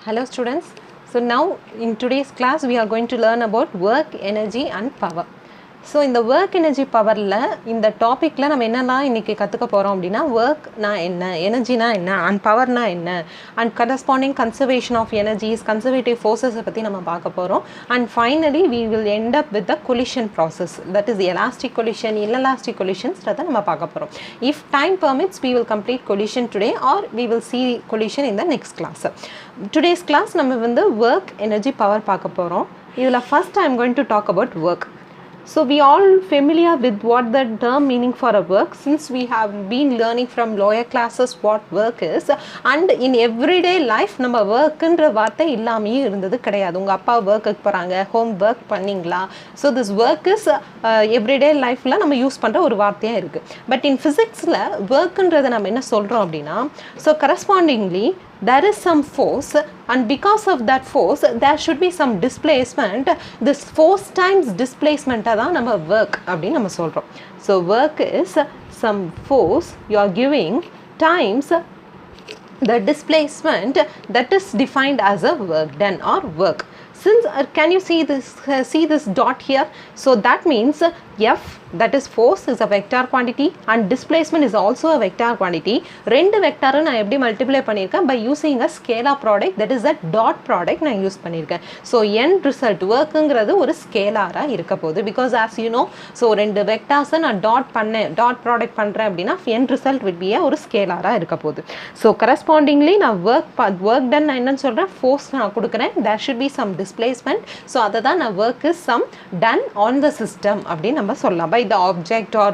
Hello students. So now in today's class we are going to learn about work, energy and power. So in the work energy power இந்த டாபிக்ல நம்ம என்னலாம் இன்னைக்கு கத்துக்க போறோம் அப்படினா work na என்ன, energy na என்ன and power na என்ன and corresponding conservation of energies, conservative forces பத்தி நம்ம பார்க்க போறோம் and finally we will end up with the collision process, that is elastic collision, inelastic collisions அத நம்ம பார்க்க போறோம். If time permits we will complete collision today or we will see collision in the next class. Today's class நம்ம வந்து work, energy, power பார்க்க போறோம். இதுல first I am going to talk about work. So we all familiar with what the term meaning for a work since we have been learning from lower classes what work is, and in everyday life நம்ம workன்ற வார்த்தை இல்லாமே இருந்தது கிடையாது. உங்க அப்பா workக்கு போறாங்க, home work பண்ணீங்களா? So this work is everyday lifeல நம்ம யூஸ் பண்ற ஒரு வார்த்தையா இருக்கு. But in physicsல workன்றதை நம்ம என்ன சொல்றோம் அப்படினா, so correspondingly there is some force and because of that force there should be some displacement. This force times displacement தான் நம்ம work அப்படி நம்ம சொல்றோம். So work is some force you are giving times the displacement that is defined as a work done or work. Since can you see this dot here? So that means F, that is force, is a vector quantity and displacement is also a vector quantity. ரெண்டு வெக்டாரை நான் எப்படி multiply பண்ணியிருக்கேன் by using a scalar product, that is a dot product நான் use பண்ணியிருக்கேன். So end result workங்கிறது ஒரு ஸ்கேலாரா இருக்க போகுது because as you know, so ரெண்டு வெக்டார்ஸை நான் டாட் ப்ராடக்ட் பண்ணுறேன் அப்படின்னா end result will be ஒரு ஸ்கேலாரா இருக்க போகுது. So correspondingly நான் work done நான் என்னன்னு சொல்கிறேன், force நான் கொடுக்குறேன், there should be some displacement. So அதை தான் நான் work is some done on the system அப்படின்னு நம்ம சொல்லலாம், by the object or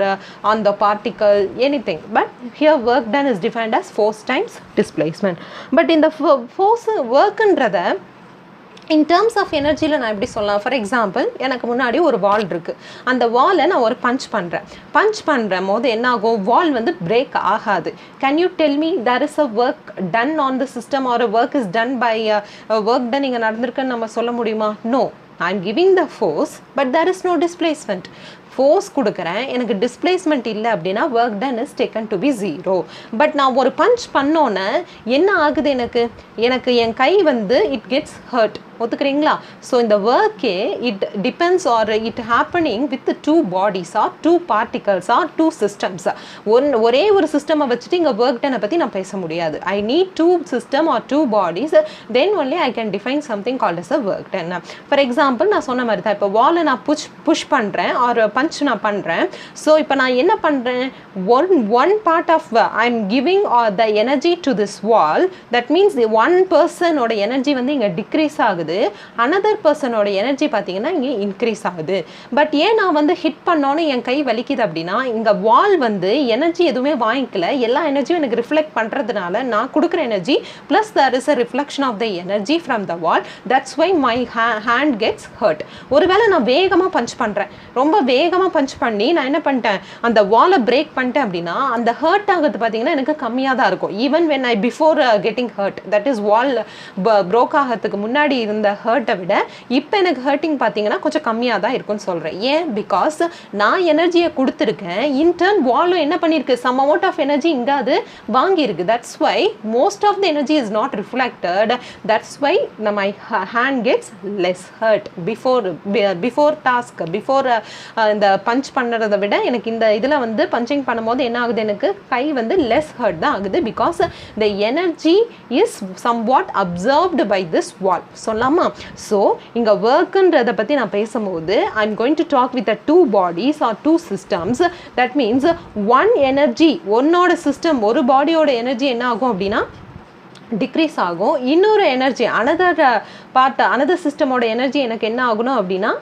on the particle, anything. But here work done is defined as force times displacement. But in the force workன்றத in terms of energyல நான் எப்படி சொல்லலாம், for example எனக்கு முன்னாடி ஒரு வால் இருக்குது, அந்த வாலை நான் ஒரு பஞ்ச் பண்ணுறேன் போது என்ன ஆகும், வால் வந்து பிரேக் ஆகாது. Can you tell me there is a work done on the system or a work is done by work done இங்கே நடந்திருக்குன்னு நம்ம சொல்ல முடியுமா? No, I am giving the force but there is no displacement. Force கொடுக்குறேன், எனக்கு displacement இல்லை அப்படின்னா work done is taken to be 0. But நான் ஒரு பஞ்ச் பண்ணோன்னே என்ன ஆகுது, எனக்கு என் கை வந்து இட் கெட்ஸ் ஹர்ட். ஒத்துக்கிறீங்களா? ஸோ இந்த ஒர்க்கே it depends or it happening with two bodies or two particles or two systems. ஒரே ஒரு சிஸ்டமை வச்சுட்டு இங்கே ஒர்க் டனை பற்றி நான் பேச முடியாது. I need two system or two bodies, then only I can define something called as a work done. For example நான் சொன்ன மாதிரி தான், இப்போ வாலை நான் புஷ் பண்ணுறேன் ஆர் பஞ்ச் நான் பண்ணுறேன். ஸோ இப்போ நான் என்ன பண்ணுறேன், one part of I am giving the energy to this wall, that means one பர்சனோட எனர்ஜி வந்து இங்கே டிக்ரீஸ் ஆகுது, another பர்சனோட எனர்ஜி பார்த்தீங்கன்னா இங்கே இன்க்ரீஸ் ஆகுது. பட் ஏன் நான் வந்து ஹிட் பண்ணோன்னு என் கை வலிக்குது அப்படின்னா, இங்கே வால் வந்து எனர்ஜி எதுவுமே வாங்கிக்கல, எல்லா எனர்ஜியும் எனக்கு ரிஃப்ளெக்ட் பண்ணுறதுனால நான் கொடுக்குற energy plus there is a reflection of the energy from the wall, that's why my hand gets hurt. ஒருவேளை நான் வேகமாக பஞ்ச் பண்ணுறேன், ரொம்ப வேகமாக பஞ்ச் பண்ணி நான் என்ன பண்ணிட்டேன், அந்த வாலை பிரேக் பண்ணிட்டேன் அப்படின்னா அந்த ஹர்ட் ஆகுது பார்த்தீங்கன்னா எனக்கு கம்மியாக தான் இருக்கும். Even when I before getting hurt, that is wall broke ஆகிறதுக்கு முன்னாடி இருந்த ஹர்ட்டை விட இப்போ எனக்கு ஹர்ட்டிங் பார்த்தீங்கன்னா கொஞ்சம் கம்மியாக தான் இருக்கும்னு சொல்கிறேன். ஏன்? பிகாஸ் நான் எனர்ஜியை கொடுத்துருக்கேன், இன்டர்ன் வாலும் என்ன பண்ணியிருக்கு, சம் அமௌண்ட் ஆஃப் எனர்ஜி இங்கே அது வாங்கியிருக்கு. That's why most of the energy is not reflected, that's why my hand gets less hurt before task, before இந்த பஞ்ச் பண்ணுறதை விட எனக்கு இந்த இதில் வந்து பஞ்சிங் பண்ணும்போது என்ன ஆகுது, எனக்கு கை வந்து லெஸ் ஹர்ட் தான் ஆகுது because the energy is somewhat absorbed by this wall. சொல்லாமா? ஸோ இங்கே ஒர்க்குன்றதை பற்றி நான் பேசும்போது I am going to talk with two bodies or two systems. That means one energy, ஒன்னோட சிஸ்டம், ஒரு பாடியோட எனர்ஜி என்ன ஆகும் அப்படின்னா டிக்ரீஸ் ஆகும், இன்னொரு எனர்ஜி அனதர் சிஸ்டமோட எனர்ஜி எனக்கு என்ன ஆகணும் அப்படின்னா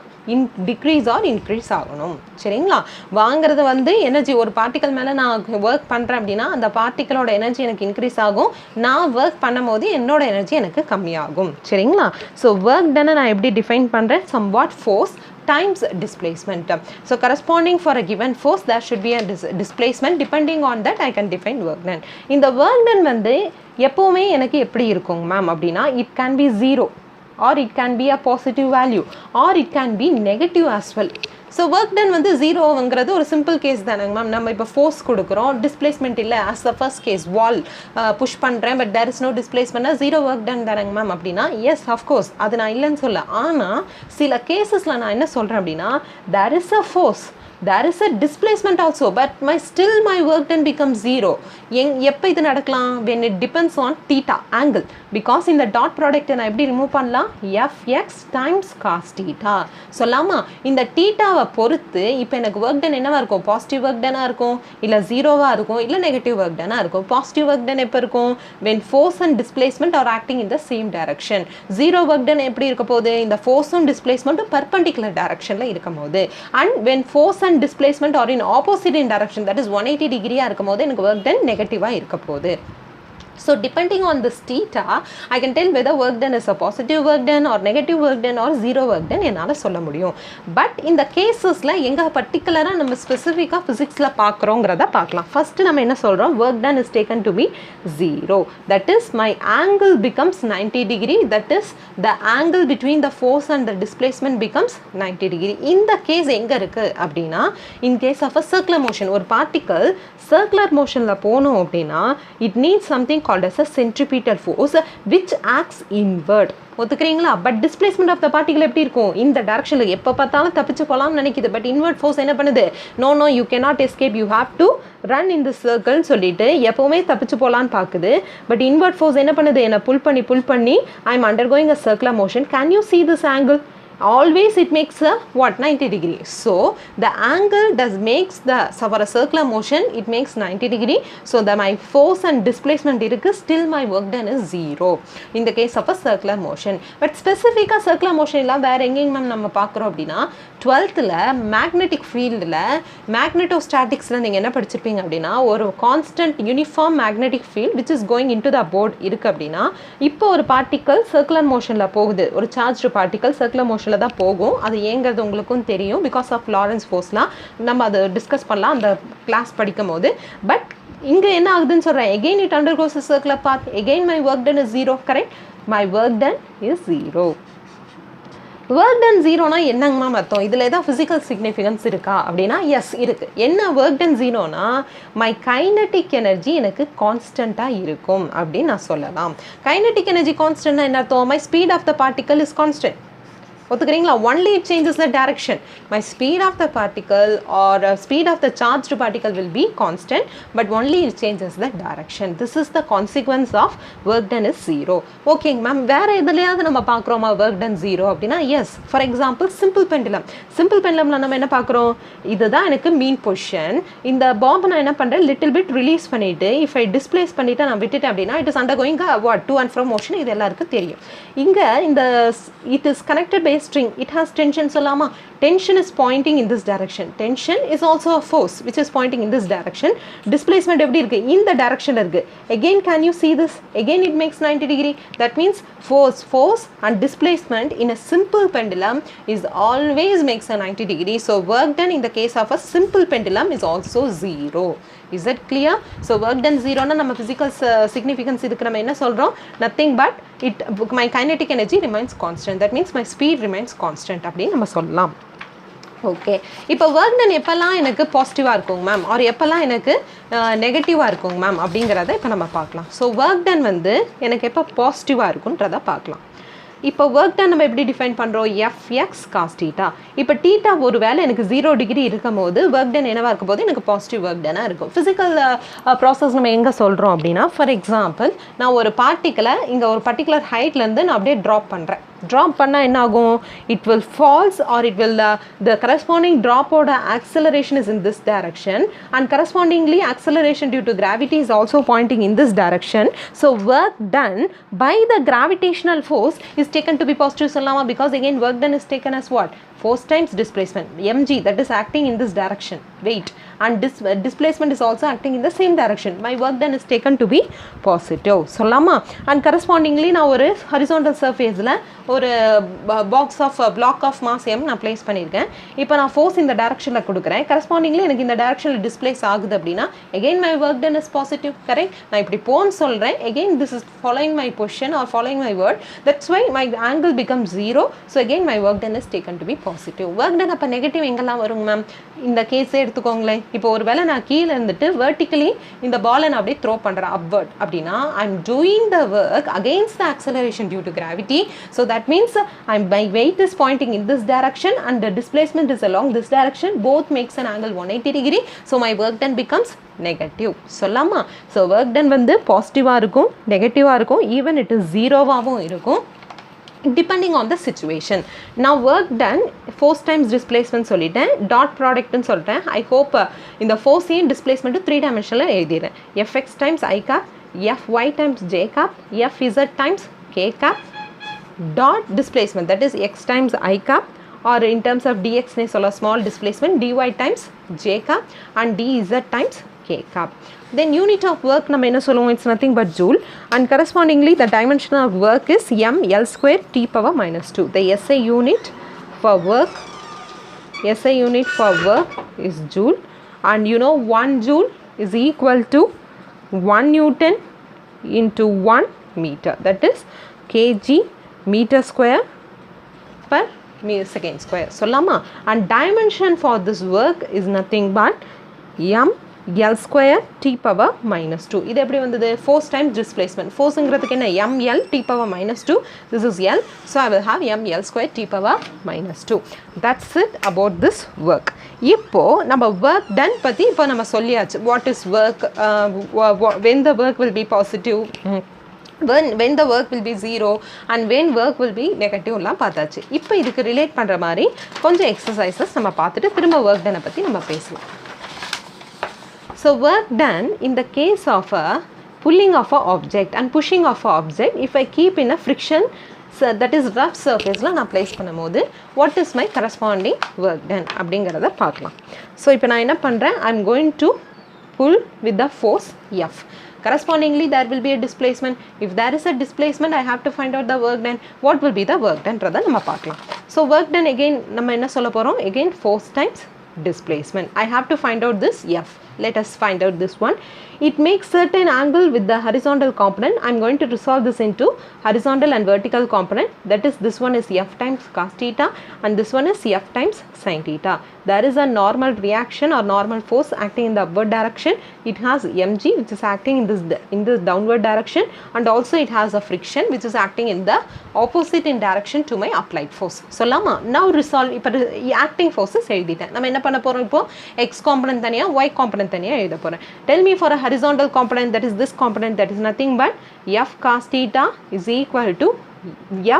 டிக்ரீஸ் ஆர் இன்க்ரீஸ் ஆகணும். சரிங்களா? வாங்கிறது வந்து எனர்ஜி, ஒரு பார்ட்டிக்கல் மேலே நான் ஒர்க் பண்ணுறேன் அப்படின்னா அந்த பார்ட்டிக்கலோட எனர்ஜி எனக்கு இன்க்ரீஸ் ஆகும், நான் ஒர்க் பண்ணும் போது என்னோட எனர்ஜி எனக்கு கம்மியாகும். சரிங்களா? ஸோ ஒர்க் டனை நான் எப்படி டிஃபைன் பண்ணுறேன், some what force times displacement. So corresponding for a given force there should be a displacement. Depending on that I can define work done. இந்த work done வந்து எப்போவுமே எனக்கு எப்படி இருக்கும் மேம் அப்படின்னா, it can be 0 or it can be a positive value or it can be negative as well. So work ton வந்து ஜீரோங்கிறது ஒரு simple case தானேங்க மேம். நம்ம இப்போ ஃபோர்ஸ் கொடுக்குறோம், டிஸ்பிளேஸ்மெண்ட் இல்லை. As the first case wall push பண்ணுறேன், but there is no டிஸ்பிளேஸ்மெண்ட்னா zero work done தானேங்க மேம். அப்படின்னா எஸ் அஃப்கோர்ஸ் அது நான் இல்லைன்னு சொல்ல. ஆனால் சில கேசஸில் நான் என்ன சொல்கிறேன் அப்படின்னா there is a force, there is a displacement also, but still my work done becomes zero. எப்போ இது நடக்கலாம்? when it depends on theta angle, because in the dot product நான் எப்படி ரிமூவ் பண்ணலாம்? fx times cos theta சொல்லாமா? இந்த தீட்டாவை பொறுத்து இப்போ எனக்கு ஒர்க் டன் என்னவா இருக்கும்? பாசிட்டிவ் ஒர்க் டனாக இருக்கும், இல்லை ஜீரோவாக இருக்கும், இல்லை நெகட்டிவ் ஒர்க் டனாக இருக்கும். பாசிட்டிவ் ஒர்க் டன் எப்போ இருக்கும்? when force and displacement are acting in the same direction. Zero work ton எப்படி இருக்க போகுது? இந்த ஃபோர்ஸும் டிஸ்பிளேஸ்மெண்ட்டும் பர்பண்டிகுலர் டைரக்ஷனில் இருக்கும் போது. and when force and displacement are in opposite in direction, that is 180 degree இருக்கும் போது எனக்கு work done நெகட்டிவாக இருக்க போகுது. So depending on this theta, I can tell whether work done is a positive work done or negative work done or zero work done என்னால் சொல்ல முடியும். But இந்த கேசஸில் எங்கே பர்டிகுலராக நம்ம ஸ்பெசிஃபிக்காக ஃபிசிக்ஸில் பார்க்குறோங்கிறத பார்க்கலாம். ஃபஸ்ட்டு நம்ம என்ன சொல்கிறோம்? work done is taken to be 0. That is my angle becomes 90 degree. That is the angle between the force and the displacement becomes 90 degree. இந்த கேஸ் எங்கே இருக்குது அப்படின்னா in case of a circular motion, ஒரு particle circular motionல போகணும் அப்படின்னா it needs something called as a centripetal force which acts inward. ஒத்துக்கிறீங்களா? But displacement of the particle எப்படி இருக்கும்? இந்த டைரக்ஷனில் எப்போ பார்த்தாலும் தப்பிச்சு போகலாம்னு நினைக்குது. பட் இன்வெர்ட் ஃபோர்ஸ் என்ன பண்ணுது? No you cannot escape, you have to run in the சர்க்கிள்னு சொல்லிட்டு எப்போவுமே தப்பிச்சு போகலான்னு பார்க்குது. பட் இன்வெர்ட் ஃபோர்ஸ் என்ன பண்ணுது? என்னை புல் பண்ணி I am under going a circular motion. Can you see this angle? Always it makes a what? 90 degree. So the angle makes the, so for a circular motion it makes 90 degree. So the my force and displacement irukku, still my work done is 0 in the case of a circular motion. But specific circular motion illa வேற எங்கேயும் ma'am நம்ம பார்க்குறோம் அப்படின்னா 12th magnetic ஃபீல்டில் மேக்னெட்டோஸ்டாட்டிக்ஸில் நீங்கள் என்ன படிச்சிருப்பீங்க அப்படின்னா ஒரு constant uniform magnetic field which is going in to the board இருக்குது அப்படின்னா இப்போ ஒரு பார்ட்டிக்கல் சர்க்குலர் மோஷனில் போகுது, ஒரு சார்ஜ்டு பார்ட்டிக்கல் சர்க்குலர் மோஷனில் தான் போகும். அது ஏங்கிறது உங்களுக்கும் தெரியும், பிகாஸ் ஆஃப் லாரன்ஸ் ஃபோர்ஸ்லாம் நம்ம அதை டிஸ்கஸ் பண்ணலாம் அந்த கிளாஸ் படிக்கும் போது. பட் இங்கே என்ன ஆகுதுன்னு சொல்கிறேன், again it undergoes a circular path, again my work done is 0, correct? My work done is 0. Work done ஜீரோனா என்னங்க மேம் அர்த்தம்? இதில் ஏதாவது ஃபிசிக்கல் சிக்னிஃபிகன்ஸ் இருக்கா அப்படின்னா எஸ் இருக்குது. என்ன ஒர்க் டன் ஜீரோனா மை கைனட்டிக் எனர்ஜி எனக்கு கான்ஸ்டண்ட்டாக இருக்கும் அப்படின்னு நான் சொல்லலாம். கைனட்டிக் எனர்ஜி கான்ஸ்டன்ட்னா என்ன அர்த்தம்? My speed of the particle is constant. ஒத்துக்கிறீங்களா? Only it changes the direction. My speed of the particle or speed of the charged particle will be constant, but only it changes the direction. This is the consequence of work done is 0. ஓகேங்க ma'am. வேறு எதுலையாவது நம்ம பார்க்குறோமா work done 0 அப்படின்னா yes. For example simple pendulum. Simple பெண்டுலமில் நம்ம என்ன பார்க்குறோம்? இதுதான் எனக்கு மீன் பொசிஷன். இந்த பாம்பை நான் என்ன பண்ணுறேன்? லிட்டில் பிட் ரிலீஸ் பண்ணிவிட்டு இஃப் ஐ டிஸ்பிளேஸ் பண்ணிவிட்டு நான் விட்டுட்டேன் அப்படின்னா it is undergoing what to and fro motion. இது எல்லாருக்கும் தெரியும். இங்கே இந்த it is connected by string, it has tension சொல்லலாமா? Tension is pointing in this direction. Tension is also a force which is pointing in this direction. Displacement எப்படி இருக்கு? இந்த direction இருக்கு. Again can you see this? Again it makes 90 degree. That means force and displacement in a simple pendulum is always makes a 90 degree. So work done in the case of a simple pendulum is also 0. Is that clear? So work done 0 na நம்ம physical significance இதுக்கு நம்ம என்ன சொல்றோம்? Nothing but my kinetic energy remains constant. That means my speed remains constant அப்படின்னு நம்ம சொல்லலாம். Okay. இப்போ work done எப்போல்லாம் எனக்கு பாசிட்டிவாக இருக்குங்க மேம் ஆர் எப்போல்லாம் எனக்கு நெகட்டிவாக இருக்குங்க மேம் அப்படிங்கிறத இப்போ நம்ம பார்க்கலாம். ஸோ ஒர்க் டன் வந்து எனக்கு எப்போ பாசிட்டிவாக இருக்குன்றதை பார்க்கலாம். இப்போ ஒர்க் டன் நம்ம எப்படி டிஃபைன் பண்ணுறோம்? F x cos theta. இப்போ டீட்டா ஒரு வேளை எனக்கு 0 டிகிரி இருக்கும் போது ஒர்க் டன் என்னவாக இருக்கும் போது எனக்கு பாசிட்டிவ் ஒர்க் டனாக இருக்கும். ஃபிசிக்கல் ப்ராசஸ் நம்ம எங்கே சொல்கிறோம் அப்படின்னா ஃபார் எக்ஸாம்பிள் நான் ஒரு பார்ட்டிக்கலை இங்கே ஒரு பர்டிகுலர் ஹைட்லேருந்து நான் அப்படியே ட்ராப் பண்ணுறேன். ட்ராப் பண்ணால் என்ன ஆகும்? It will falls or it will the corresponding ட்ராப்போட acceleration is in this direction and correspondingly acceleration due to gravity is also pointing in this direction. So work done by the gravitational force is taken to be positive சொல்லலாமா? because again work done is taken as what? Force times displacement, mg, that is acting in this direction, weight, and displacement is also acting in the same direction. My work done is taken to be positive. சொல்லலாமா? And correspondingly நான் ஒரு horizontal surfaceல ஒரு block of mass m நான் place பண்ணியிருக்கேன். இப்போ நான் force இந்த directionல கொடுக்குறேன். correspondingly எனக்கு இந்த directionல displace ஆகுது அப்படின்னா again my work done is positive. correct? நான் இப்படி போன்னு சொல்கிறேன். again this is following my position or following my word. that's why my angle becomes 0. so again my work done is taken to be positive. work done அப்போ negative எங்கெல்லாம் வருங்க ma'am? இந்த கேஸே எடுத்துக்கோங்களேன். இப்போ ஒரு வேளை நான் கீழே இருந்துட்டு vertically இந்த பாலை நான் அப்படியே த்ரோ பண்ணுறேன் upward அப்படின்னா I'm doing the work against the acceleration due to gravity. so that means my weight is pointing in this direction and the displacement is along this direction. both makes an angle 180 degree. so my work done becomes negative. சொல்லலாமா? so work done வந்து பாசிட்டிவாக இருக்கும், நெகட்டிவாக இருக்கும், even it is ஜீரோவாகவும் இருக்கும் depending on the situation. now work done force times displacement சொல்லிட்டேன், dot product ன்னு சொல்லிட்டேன். I hope இந்த force and displacement 3 dimensional எழுதிறேன். fx times I cap, fy times j cap, fz times k cap, dot displacement that is x times I cap, or in terms of dx ne solla small displacement dy times j cap and dz times k cap. then unit of work நம்ம என்ன சொல்லுவோம்? it's nothing but joule, and correspondingly the dimension of work is m l square t power minus 2. the SI unit for work is joule, and you know 1 joule is equal to 1 Newton into 1 meter, that is kg meter square per second square. சொல்லலாமா? and dimension for this work is nothing but m L square t power minus 2. இது எப்படி வந்தது? force times displacement. forceங்கிறதுக்கு என்ன? ml t power minus 2. this is L. so I will have ml square t power minus 2. that's it about this work. இப்போ நம்ம work done பற்றி இப்போ நம்ம சொல்லியாச்சு. what is work, when the work will be positive, when the work will be 0 and when work will be negative எல்லாம் பார்த்தாச்சு. இப்போ இதுக்கு ரிலேட் பண்ணுற மாதிரி கொஞ்சம் எக்ஸசைசஸ் நம்ம பார்த்துட்டு திரும்ப work done பற்றி நம்ம பேசலாம். so work done in the case of a pulling of a object and pushing of a object, if I keep in a friction that is rough surface la na place பண்ணும்போது what is my corresponding work done அப்படிங்கறத பார்க்கலாம். so இப்போ நான் என்ன பண்றேன்? I'm going to pull with the force F. correspondingly there will be a displacement. if there is a displacement I have to find out the work done. what will be the work done ன்றத நம்ம பார்க்கலாம். so work done again நம்ம என்ன சொல்ல போறோம்? again force times displacement. I have to find out this F. let us find out this one. it makes certain angle with the horizontal component. I'm going to resolve this into horizontal and vertical component. that is this one is F times cos theta and this one is F times sin theta. there is a normal reaction or normal force acting in the upward direction. it has mg which is acting in this downward direction, and also it has a friction which is acting in the opposite in direction to my applied force. சொல்லலாமா? now resolve. இப்போ acting forces எழுதிட்டேன். நம்ம என்ன பண்ண போறோம்? இப்போ x component தனியா y component தனியா எழுத போறேன். tell me for a horizontal component, that is this component, that is nothing but f cos theta is equal to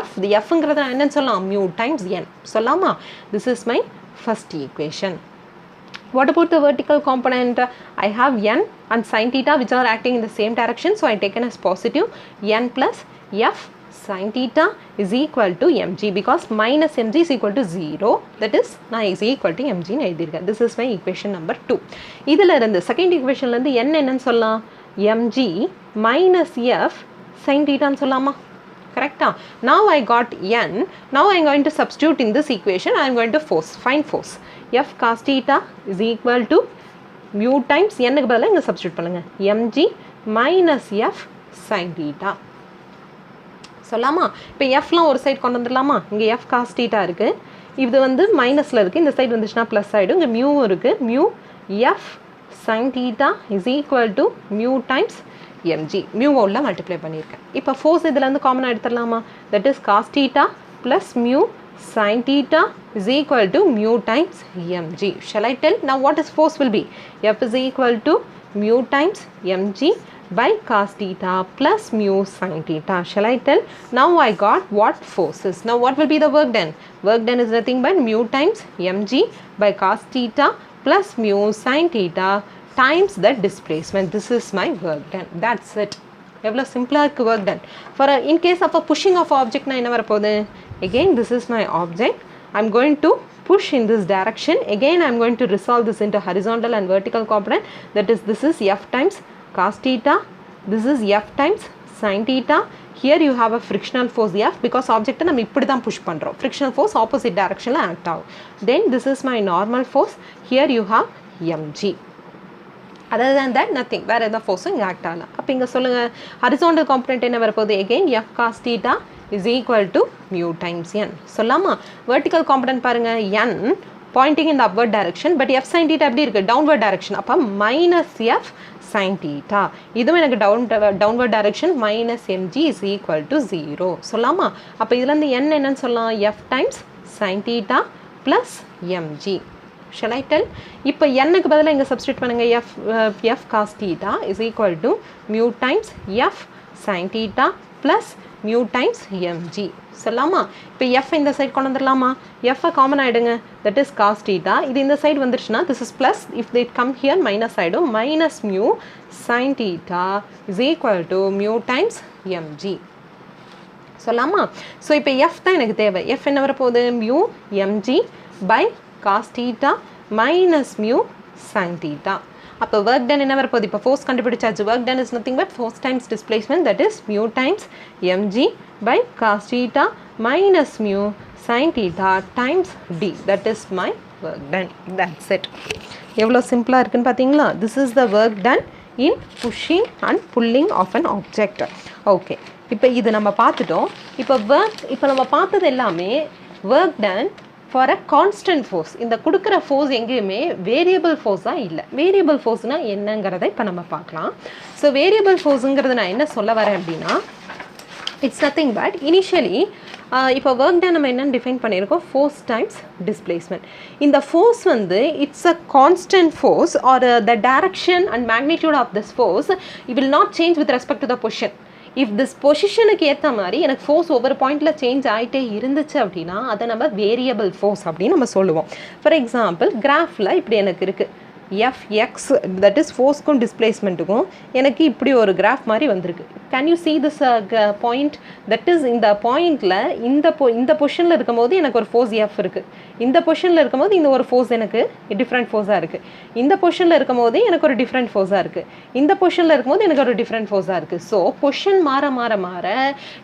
f. the f ங்கிறது என்னன்னு சொல்லலாம்? mu times n. சொல்லலாமா? this is my first equation. what about the vertical component? I have n and sin theta which are acting in the same direction, so I taken as positive. n plus f sin theta is equal to mg, because minus mg is equal to 0, that is na is equal to mg னு எழுதிருக்கேன். this is my equation number 2. இதில இருந்து second equationல இருந்து n என்னன்னு சொல்லலாம்? mg minus f sin theta னு சொல்லலாமா? correct? now I got n. now I am going to substitute in this equation. I am going to find force. f cos theta is equal to mu times n க்கு பதிலா இங்க substitute பண்ணுங்க, mg minus f sin theta. சொல்லலாமா? இப்போ எஃப்லாம் ஒரு side கொண்டு வந்துடலாமா? இங்கே எஃப் காஸ் தீட்டா இருக்குது, இது வந்து மைனஸில் இருக்குது, இந்த சைடு வந்துச்சுன்னா ப்ளஸ் ஆகிடும். இங்கே மியூவும் இருக்குது. Mu F sine theta is equal to mu times MG. Mu உள்ள மல்டிப்ளை பண்ணியிருக்கேன். இப்போ ஃபோர்ஸ் இதுலேருந்து காமனாக எடுத்துடலாமா? That is cos theta plus mu sin theta is equal to mu times mg. Shall I tell? Now what is force will be? F is equal to mu times mg by cos theta plus mu sin theta. Shall I tell? Now I got what forces. Now what will be the work done? Work done is nothing but mu times mg by cos theta plus mu sin theta times the displacement. This is my work done. That's it. எவ்வளோ சிம்பிளாக இருக்குது work done. For in case of a pushing of object நான் என்ன வரப்போகுது? Again this is my object. I'm going to push in this direction. Again I am going to resolve this into horizontal and vertical component. That is, this is F times cos theta, this is F times sin theta. Here you have a frictional force F because object நம்ம இப்படி தான் push பண்றோம். Frictional force opposite directionல act ஆகும். Then this is my normal force. Here you have mg. Other than that nothing. வேற எந்த force இங்க act ஆகல. அப்ப இங்க சொல்லுங்க horizontal component என்ன வரப்போகுது? Again F cos theta is equal to mu times n. சொல்லலாமா? Vertical component பாருங்க n pointing in the upward direction, but F sin theta எப்படி இருக்கு? Downward direction. அப்ப minus F sin theta. இதுவும் எனக்கு downward direction minus mg is equal to 0. சொல்லலாமா? அப்ப இதுல இருந்து n என்னன்னு சொல்லலாம்? F times sin theta plus mg. Shall I tell? இப்போ n க்கு பதிலா இங்க substitute பண்ணுங்க. F cos theta is equal to mu times F sin theta plus mu times mg. சொல்லலாமா? இப்போ f இந்த சைடு கொண்டு வந்துடலாமா? f காமன் ஆயிடுங்க. that is cos theta. இது இந்த சைடு வந்துருச்சுன்னா this is plus. if they come here minus ஆயிடும். minus mu sin theta is equal to mu times mg. சொல்லலாமா? ஸோ இப்போ f தான் எனக்கு தேவை. f என்ன வரப்போகுது? mu mg by cos theta minus mu sin theta. அப்போ work done என்ன வரப்போகுது? இப்போ force கண்டுபிடிச்சாச்சு. work done is nothing but force times displacement, that is mu times mg by cos theta minus mu sin theta times d. that is my work done. That's it. எவ்வளோ சிம்பிளாக இருக்குன்னு பார்த்தீங்களா? This is the work done in pushing and pulling of an object. Okay, இப்போ இது நம்ம பார்த்துட்டோம். இப்போ நம்ம பார்த்தது எல்லாமே work done for a constant force. இந்த கொடுக்குற force எங்கேயுமே variable force-ஆக இல்லை. variable force-னா என்னங்கிறத இப்போ நம்ம பார்க்கலாம். ஸோ variable force-ங்கிறது நான் என்ன சொல்ல வரேன் அப்படின்னா, it's nothing but initially இப்போ work done நம்ம என்னன்னு டிஃபைன் பண்ணியிருக்கோம்? force times displacement. இந்த force வந்து it's a constant force or the direction and magnitude of this force it will not change with respect to the position. if this பொசிஷனுக்கு ஏற்ற மாதிரி எனக்கு ஃபோர்ஸ் ஒவ்வொரு பாயிண்டில் சேஞ்ச் ஆகிட்டே இருந்துச்சு அப்படின்னா அதை நம்ம வேரியபிள் ஃபோர்ஸ் அப்படின்னு நம்ம சொல்லுவோம். ஃபார் எக்ஸாம்பிள் கிராஃபில் இப்படி எனக்கு இருக்குது fx, தட் இஸ் ஃபோர்ஸ்க்கும் டிஸ்பிளேஸ்மெண்ட்டுக்கும் எனக்கு இப்படி ஒரு கிராஃப் மாதிரி வந்திருக்கு. Can you see this point? That is இந்த பாயிண்டில் இந்த பொசிஷனில் இருக்கும்போது எனக்கு ஒரு ஃபோர்ஸ் எஃப் இருக்குது. இந்த பொசிஷனில் இருக்கும்போது இந்த ஒரு ஃபோர்ஸ் எனக்கு டிஃப்ரெண்ட் ஃபோர்ஸாக இருக்குது. இந்த பொசிஷனில் இருக்கும்போது எனக்கு ஒரு டிஃப்ரெண்ட் ஃபோர்ஸாக இருக்குது. இந்த பொசிஷனில் இருக்கும்போது எனக்கு ஒரு டிஃப்ரெண்ட் ஃபோர்ஸாக இருக்குது. ஸோ பொசிஷன் மாற மாற மாற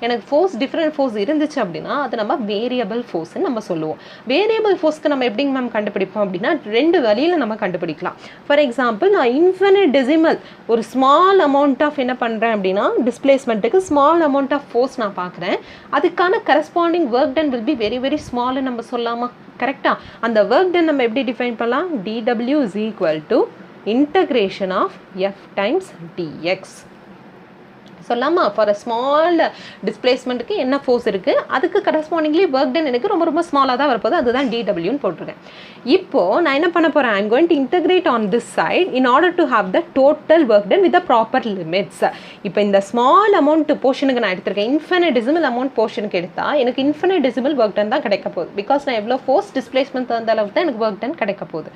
எனக்கு ஃபோர்ஸ் டிஃப்ரெண்ட் ஃபோர்ஸ் இருந்துச்சு அப்படின்னா அது நம்ம வேரியபிள் ஃபோர்ஸ்ன்னு நம்ம சொல்லுவோம். வேரியபிள் ஃபோர்ஸ்க்கு நம்ம எப்படிங்க மேம் கண்டுபிடிப்போம் அப்படின்னா ரெண்டு வழியில் நம்ம கண்டுபிடிக்கலாம். ஃபார் எக்ஸாம்பிள் நான் இன்ஃபினிடெசிமல் ஒரு ஸ்மால் அமௌண்ட் ஆஃப் என்ன பண்ணுறேன் அப்படின்னா டிஸ்பிளேஸ்மெண்ட்டுக்கு ஸ்மால் அமௌண்ட் ஆஃப் ஃபோர்ஸ் நான் பார்க்குறேன். அதுக்கான corresponding work done will be very very ஸ்மால்னு நம்ம சொல்லலாமா? கரெக்டாக அந்த ஒர்க் டன் நம்ம எப்படி டிஃபைன் பண்ணலாம்? dw is equal to integration of f times dx. சொல்லலாமா? ஃபார் அ ஸ்மால் டிஸ்பிளேஸ்மெண்ட்டுக்கு என்ன ஃபோர்ஸ் இருக்குது அதுக்கு கரஸ்பாண்டிங்லி ஒர்க் டன் எனக்கு ரொம்ப ரொம்ப ஸ்மாலாக தான் வரப்போகுது. அதுதான் dwன்னு போட்டிருக்கேன். இப்போது நான் என்ன பண்ண போகிறேன்? I'm going to integrate on this side in order to have the total work done with the proper limits. இப்போ இந்த ஸ்மால் அமௌண்ட் போர்ஷனுக்கு நான் எடுத்திருக்கேன். இன்ஃபினிடெசிமல் அமௌண்ட் போர்ஷனுக்கு எடுத்தால் எனக்கு இன்ஃபினிடெசிமல் ஒர்க் டன் தான் கிடைக்க போகுது. பிகாஸ் நான் எவ்வளோ ஃபோர்ஸ் டிஸ்பிளேஸ்மெண்ட் தகுந்த அளவுக்கு தான் எனக்கு ஒர்க் டன் கிடைக்க போகுது.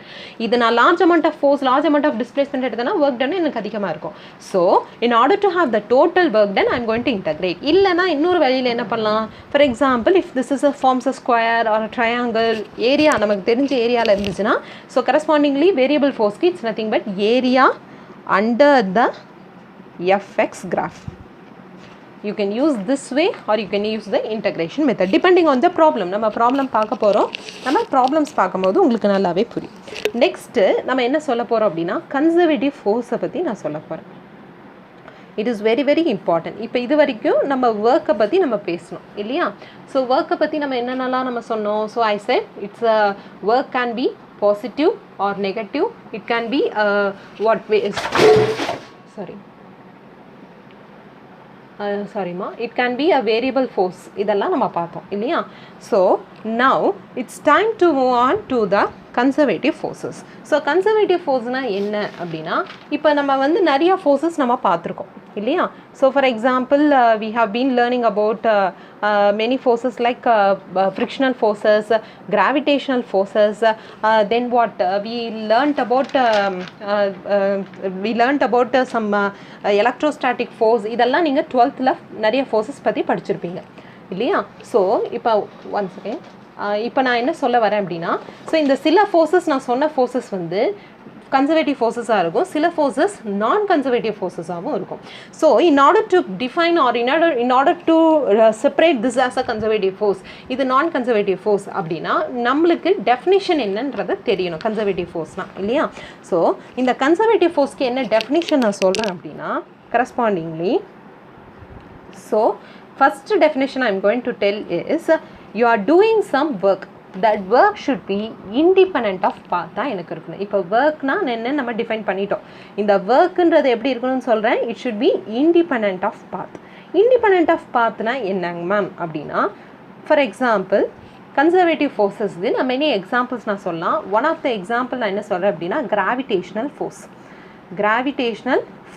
இது நான் large amount of force large amount of displacement எடுத்தேன்னா ஒர்க் டன் எனக்கு அதிகமாக இருக்கும். So in order to have the total work done I'm going to integrate. இல்லனா இன்னொரு வழியில என்ன பண்ணலாம்? For example, if this is a forms a square or a triangle, area நமக்கு தெரிஞ்ச ஏரியால இருந்துச்சுனா so correspondingly variable force it's nothing but area under the fx graph. You can use this way or you can use the integration method depending on the problem. நம்ம problem பார்க்க போறோம். நம்ம problems பார்க்கும்போது உங்களுக்கு நல்லாவே புரியும். நெக்ஸ்ட் நம்ம என்ன சொல்ல போறோம் அப்படினா கன்சர்வேட்டிவ் ஃபோர்ஸை பத்தி நான் சொல்ல போறேன். It is very very important. இப்போ இது வரைக்கும் நம்ம ஒர்க்கை பற்றி நம்ம பேசணும் இல்லையா? ஸோ ஒர்க்கை பற்றி நம்ம என்னென்னலாம் நம்ம சொன்னோம்? So I said its work can be positive or negative. It can be what way சாரிம்மா it can be a variable force. இதெல்லாம் நம்ம பார்த்தோம் இல்லையா? So now it's time to move on to the conservative forces. So conservative ஃபோர்ஸ்னால் என்ன அப்படின்னா இப்போ நம்ம வந்து நிறையா ஃபோர்ஸஸ் நம்ம பார்த்துருக்கோம் இல்லையா? So for example we have been learning about many forces like frictional forces, gravitational forces, then what we learnt about some electrostatic force. இதெல்லாம் நீங்கள் 12th நிறைய ஃபோர்ஸஸ் பற்றி படிச்சிருப்பீங்க இல்லையா? ஸோ இப்போ ஒன் செகண்ட் இப்போ நான் என்ன சொல்ல வரேன் அப்படின்னா, ஸோ இந்த சில ஃபோர்ஸஸ் நான் சொன்ன ஃபோர்ஸஸ் வந்து கன்சர்வேட்டிவ் ஃபோர்ஸஸாக இருக்கும், சில ஃபோர்ஸஸ் நான் கன்சர்வேட்டிவ் ஃபோர்ஸஸாகவும் இருக்கும். So in order to define or in order to separate this as a conservative force, இது நான் கன்சர்வேட்டிவ் ஃபோர்ஸ் அப்படின்னா நம்மளுக்கு டெஃபினிஷன் என்னன்றது தெரியணும், கன்சர்வேட்டிவ் ஃபோர்ஸ்னால் இல்லையா. ஸோ இந்த கன்சர்வேட்டிவ் ஃபோர்ஸ்க்கு என்ன டெஃபினிஷன் நான் சொல்கிறேன் அப்படின்னா கரஸ்பாண்டிங்லி, so first definition I am going to tell is you are doing some work, that work should be independent of path தான் எனக்கு இருக்கணும். இப்போ ஒர்க்னா என்ன நம்ம டிஃபைன் பண்ணிட்டோம், இந்த ஒர்க்குன்றது எப்படி இருக்கணும்னு சொல்கிறேன், it should be independent of path. Independent of பாத்னா என்னங்க மேம் அப்படின்னா, ஃபார் எக்ஸாம்பிள் கன்சர்வேட்டிவ் ஃபோர்ஸஸ்க்கு நான் மெனி எக்ஸாம்பிள்ஸ் நான் சொல்லலாம். ஒன் ஆஃப் த எக்ஸாம்பிள் நான் என்ன சொல்கிறேன் அப்படின்னா கிராவிடேஷ்னல்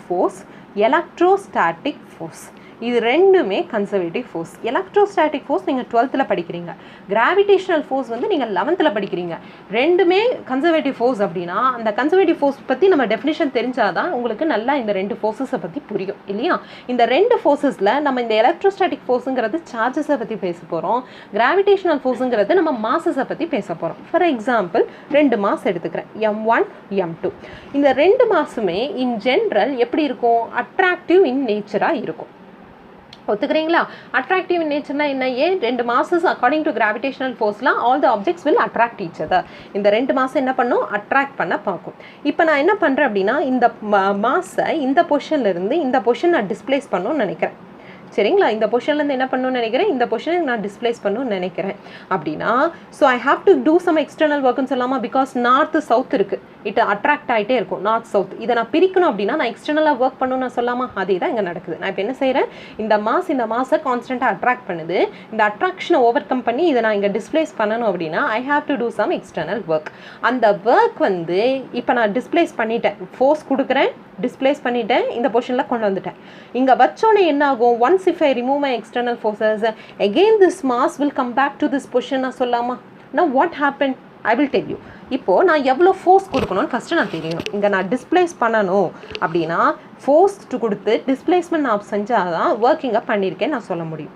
ஃபோர்ஸ், எலக்ட்ரோஸ்டாட்டிக் ஃபோர்ஸ், இது ரெண்டுமே கன்சர்வேட்டிவ் ஃபோர்ஸ். எலக்ட்ரோஸ்டாட்டிக் ஃபோர்ஸ் நீங்கள் 12th படிக்கிறீங்க, கிராவிடேஷனல் ஃபோர்ஸ் வந்து நீங்கள் 11th படிக்கிறீங்க. ரெண்டுமே கன்சர்வேட்டிவ் ஃபோர்ஸ் அப்படின்னா அந்த கன்சர்வேட்டிவ் ஃபோர்ஸ் பற்றி நம்ம டெஃபினிஷன் தெரிஞ்சாதான் உங்களுக்கு நல்லா இந்த ரெண்டு ஃபோர்ஸஸை பற்றி புரியும் இல்லையா. இந்த ரெண்டு ஃபோர்ஸஸில் நம்ம இந்த எலக்ட்ரோஸ்டாட்டிக் ஃபோர்ஸுங்கிறது சார்ஜஸை பற்றி பேச போகிறோம், கிராவிடேஷனல் ஃபோர்ஸுங்கிறது நம்ம மாஸஸை பற்றி பேச போகிறோம். ஃபார் எக்ஸாம்பிள் 2 மாஸ் எடுத்துக்கிறேன், M1 M2. இந்த 2 மாஸுமே இன் ஜென்ரல் எப்படி இருக்கும், அட்ராக்டிவ் இன் நேச்சராக இருக்கும். ஒத்துக்கிறீங்களா? அட்ராக்டிவ் இன் நேச்சர்னா என்ன, ஏன் 2 மாசஸ் அக்கார்டிங் டு கிராவிடேஷனல் ஃபோர்ஸ்லாம் all the objects will attract each other. இந்த 2 மாசம் என்ன பண்ணும், அட்ராக்ட் பண்ண பார்க்கும். இப்போ நான் என்ன பண்ணுறேன் அப்படின்னா இந்த மாஸை இந்த பொசிஷன்லேருந்து இந்த பொசிஷன் நான் டிஸ்பிளேஸ் பண்ணணும்னு நினைக்கிறேன், சரிங்களா. இந்த பொசிஷன்லேருந்து என்ன பண்ணணும்னு நினைக்கிறேன், இந்த பொசிஷனுக்கு நான் டிஸ்பிளேஸ் பண்ணணும்னு நினைக்கிறேன் அப்படின்னா, so I have to do some external ஒர்க்குன்னு சொல்லாமா, பிகாஸ் நார்த்து சவுத் இருக்குது, இட் அட்ராக்ட் ஆகிட்டே இருக்கும் நார்த் சவுத். இதை நான் பிரிக்கணும் அப்படின்னா நான் எக்ஸ்டர்னலாக ஒர்க் பண்ணணும்னு நான் சொல்லாமா, அதே தான் இங்கே நடக்குது. நான் இப்போ என்ன செய்கிறேன், இந்த மாஸை கான்ஸ்டண்ட்டாக அட்ராக்ட் பண்ணுது, இந்த அட்ராக்ஷனை ஓவர் கம் பண்ணி இதை நான் இங்கே டிஸ்பிளேஸ் பண்ணணும் அப்படின்னா I have to do some external work. அந்த ஒர்க் வந்து இப்போ நான் டிஸ்பிளேஸ் பண்ணிட்டேன், ஃபோர்ஸ் கொடுக்குறேன், டிஸ்பிளேஸ் பண்ணிட்டேன், இந்த பொசிஷனில் கொண்டு வந்துட்டேன். இங்கே வச்சோன்னே என்ன ஆகும், once if I remove my external forces, again this mass will come back to this position நான் சொல்லாமா. Now what happened, I will tell you. இப்போது நான் எவ்வளோ ஃபோர்ஸ் கொடுக்கணும்னு ஃபஸ்ட்டு நான் தெரியணும். இங்கே நான் டிஸ்பிளேஸ் பண்ணணும் அப்படின்னா ஃபோர்ஸ் கொடுத்து டிஸ்பிளேஸ்மெண்ட் நான் செஞ்சால் தான் ஒர்க்கிங்கை பண்ணியிருக்கேன் நான் சொல்ல முடியும்.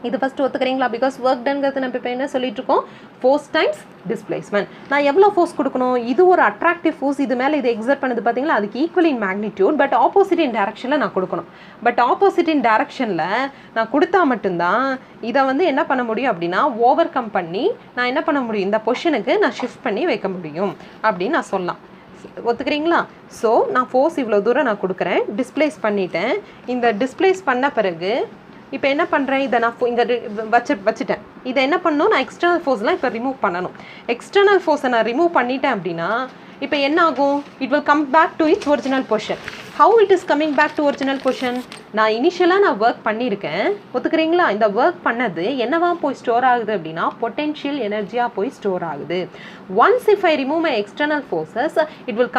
இது ஃபஸ்ட்டு ஒத்துக்கிறீங்களா, பிகாஸ் ஒர்க் டன்ங்கிறது நம்ம இப்போ என்ன சொல்லிட்டு இருக்கோம், ஃபோர்ஸ் டைம்ஸ் டிஸ்பிளேஸ்மெண்ட். நான் எவ்வளோ ஃபோர்ஸ் கொடுக்கணும், இது ஒரு அட்ராக்டிவ் ஃபோர்ஸ், இது மேலே இது எக்ஸர்ட் பண்ணுது பார்த்தீங்களா, அதுக்கு equal in magnitude, but opposite in டேரக்ஷனில் நான் கொடுக்கணும். பட் ஆப்போசிட் இன் டேரக்ஷனில் நான் கொடுத்தா மட்டும்தான் இதை வந்து என்ன பண்ண முடியும் அப்படின்னா ஓவர் கம் பண்ணி நான் என்ன பண்ண முடியும், இந்த பொசிஷனுக்கு நான் ஷிஃப்ட் பண்ணி வைக்க முடியும் அப்படின்னு நான் சொல்லலாம். ஒத்துக்கிறீங்களா? ஸோ நான் ஃபோர்ஸ் இவ்வளோ தூரம் நான் கொடுக்குறேன், டிஸ்பிளேஸ் பண்ணிட்டேன். இந்த டிஸ்பிளேஸ் பண்ண பிறகு இப்போ என்ன பண்ணுறேன், இதை நான் இங்கே வச்சுட்டேன். இதை என்ன பண்ணணும், நான் எக்ஸ்டர்னல் ஃபோர்ஸ்லாம் இப்போ ரிமூவ் பண்ணணும். எக்ஸ்டர்னல் ஃபோர்ஸை நான் ரிமூவ் பண்ணிட்டேன் அப்படின்னா இப்போ என்ன ஆகும், it will come back to its original position. How it is coming back to original position, நான் இனிஷியலாக நான் ஒர்க் பண்ணியிருக்கேன், ஒத்துக்கிறீங்களா. இந்த ஒர்க் பண்ணது என்னவா போய் ஸ்டோர் ஆகுது அப்படின்னா பொட்டென்ஷியல் எனர்ஜியாக போய் ஸ்டோர் ஆகுது. Once if I remove my external forces it will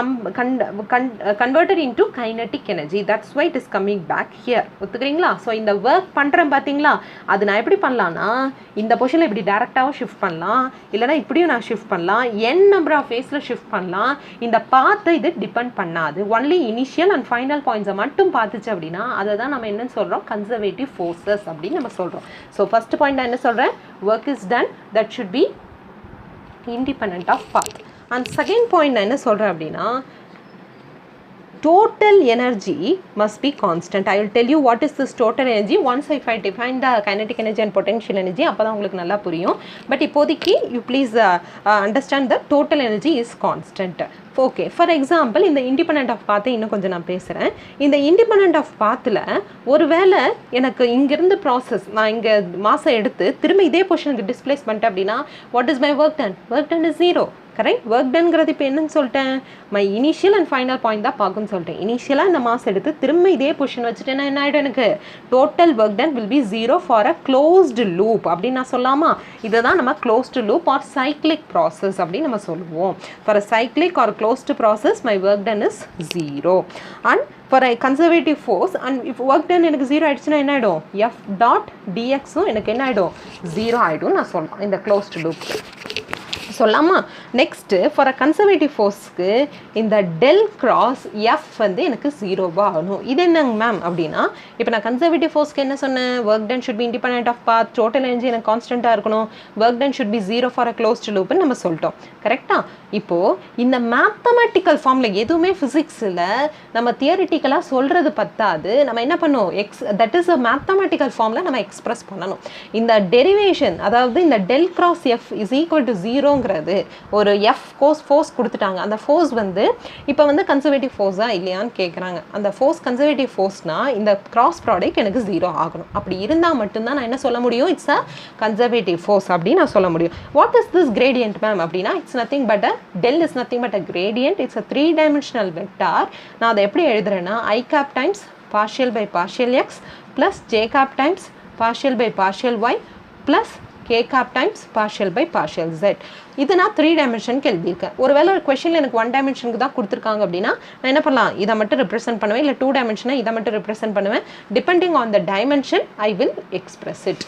converted into kinetic energy, that's why it is coming back here. ஒத்துக்கிறீங்களா. ஸோ இந்த ஒர்க் பண்ணுறேன் பார்த்தீங்களா, அது நான் எப்படி பண்ணலான்னா இந்த பொசிஷனில் இப்படி டேரெக்டாகவும் ஷிஃப்ட் பண்ணலாம், இல்லைனா இப்படியும் நான் ஷிஃப்ட் பண்ணலாம், n நம்பர் ஆஃப் ஃபேஸில் ஷிஃப்ட் பண்ணலாம். இந்த பாத்தை இது டிபெண்ட் பண்ணாது, ஒன்லி இனிஷியல் அண்ட் ஃபைனல் பாயிண்ட்ஸை மட்டும் பார்த்துச்சு அப்படின்னா அதை தான் நம்ம என்ன சொல்கிறோம், கன்சர்வேட்டிவ் ஃபோர்ஸஸ் அப்படின்னு நம்ம சொல்கிறோம். ஸோ ஃபர்ஸ்ட் பாயிண்ட் நான் என்ன சொல்கிறேன், work is done that should be independent of path. And second point நான் என்ன சொல்கிறேன் அப்படின்னா total energy must be constant. I will tell you what is this total energy once if I define the kinetic energy and potential energy, அப்பதான் உங்களுக்கு நல்லா புரியும். But இப்போதைக்கு you please understand the total energy is constant. Okay, for example இந்த independent of பாத்தை இன்னும் கொஞ்சம் நான் பேசுகிறேன். இந்த இண்டிபெண்ட் ஆஃப் பாத்தில் ஒருவேளை எனக்கு இங்கேருந்து ப்ராசஸ் நான் இங்கே மாதம் எடுத்து திரும்ப இதே பொசிஷனுக்கு டிஸ்பிளேஸ் பண்ணிட்டேன் அப்படின்னா what is my work done, work done is 0. Correct. Work டன்ங்கிறது இப்போ என்னன்னு சொல்லிட்டேன், my initial and final point தான் பார்க்குன்னு சொல்லிட்டேன். இனிஷியலாக இந்த மாஸ் எடுத்து திரும்ப இதே பொசிஷன் வச்சுட்டேன்னா என்ன ஆகிடும், எனக்கு total work done will be 0 for a closed loop அப்படின்னு நான் சொல்லாமா. இதை தான் நம்ம closed loop or cyclic process அப்படின்னு நம்ம சொல்லுவோம். For a cyclic or closed process my work done is 0. and for a conservative force and if work done எனக்கு 0 ஆயிடுச்சுன்னா என்ன ஆயிடும், f dot dx எனக்கு என்ன ஆயிடும் 0 ஆயிடும் நான் சொல்லலாம் இந்த closed loop. சொல்லாமா? நெக்ஸ்ட்டு ஃபார் அ கன்சர்வேட்டிவ் ஃபோர்ஸ்க்கு இந்த டெல் கிராஸ் எஃப் வந்து எனக்கு 0 ஆகணும். இது என்னங்க மேம் அப்படின்னா, இப்போ நான் கன்சர்வேட்டிவ் ஃபோர்ஸ்க்கு என்ன சொன்னேன்? Work done should be independent of path, total energy எனக்கு கான்ஸ்டண்ட்டாக இருக்கணும், work done should be 0 for a closed லூப்னு நம்ம சொல்லிட்டோம். கரெக்டாக? இப்போது இந்த மேத்தமெட்டிக்கல் ஃபார்மில் எதுவுமே ஃபிசிக்ஸில் நம்ம தியரிட்டிக்கலாக சொல்கிறது பத்தாது. நம்ம என்ன பண்ணுவோம்? தட் இஸ் அ மேத்தமெட்டிக்கல் ஃபார்மில் நம்ம எக்ஸ்பிரஸ் பண்ணணும். இந்த டெரிவேஷன், அதாவது இந்த del cross F is equal to 0 ஒரு எஃப் ஃபோர்ஸ் கொடுத்துட்டாங்க. அந்த ஃபோர்ஸ் வந்து இப்போ வந்து கன்சர்வேட்டிவ் ஃபோர்ஸா இல்லையான்னு கேட்குறாங்க. அந்த ஃபோர்ஸ் கன்சர்வேட்டிவ் ஃபோர்ஸ்னா இந்த கிராஸ் ப்ராடக்ட் எனக்கு 0 ஆகணும். அப்படி இருந்தால் மட்டும்தான் நான் என்ன சொல்ல முடியும்? இட்ஸ் அ கன்சர்வேட்டிவ் ஃபோர்ஸ் அப்படின்னு நான் சொல்ல முடியும். What is this gradient ma'am அப்படின்னா, it's nothing but a del is nothing but a gradient. It's a 3-dimensional vector. நான் அதை எப்படி எழுதுறேன்னா, I cap times partial by partial x plus j cap times partial by partial y plus k cap times partial by partial z. இது நான் 3 டைமென்ஷனுக்கு எழுதியிருக்கேன். ஒருவேளை ஒரு கொஷனில் எனக்கு 1 டைமென்ஷனுக்கு தான் கொடுத்துருக்காங்க அப்படின்னா நான் என்ன பண்ணலாம்? இதை மட்டும் ரெப்ரசென்ட் பண்ணுவேன், இல்லை 2 டைமென்ஷனை இதை மட்டும் ரெப்ரசென்ட் பண்ணுவேன். Depending on the dimension I will express it.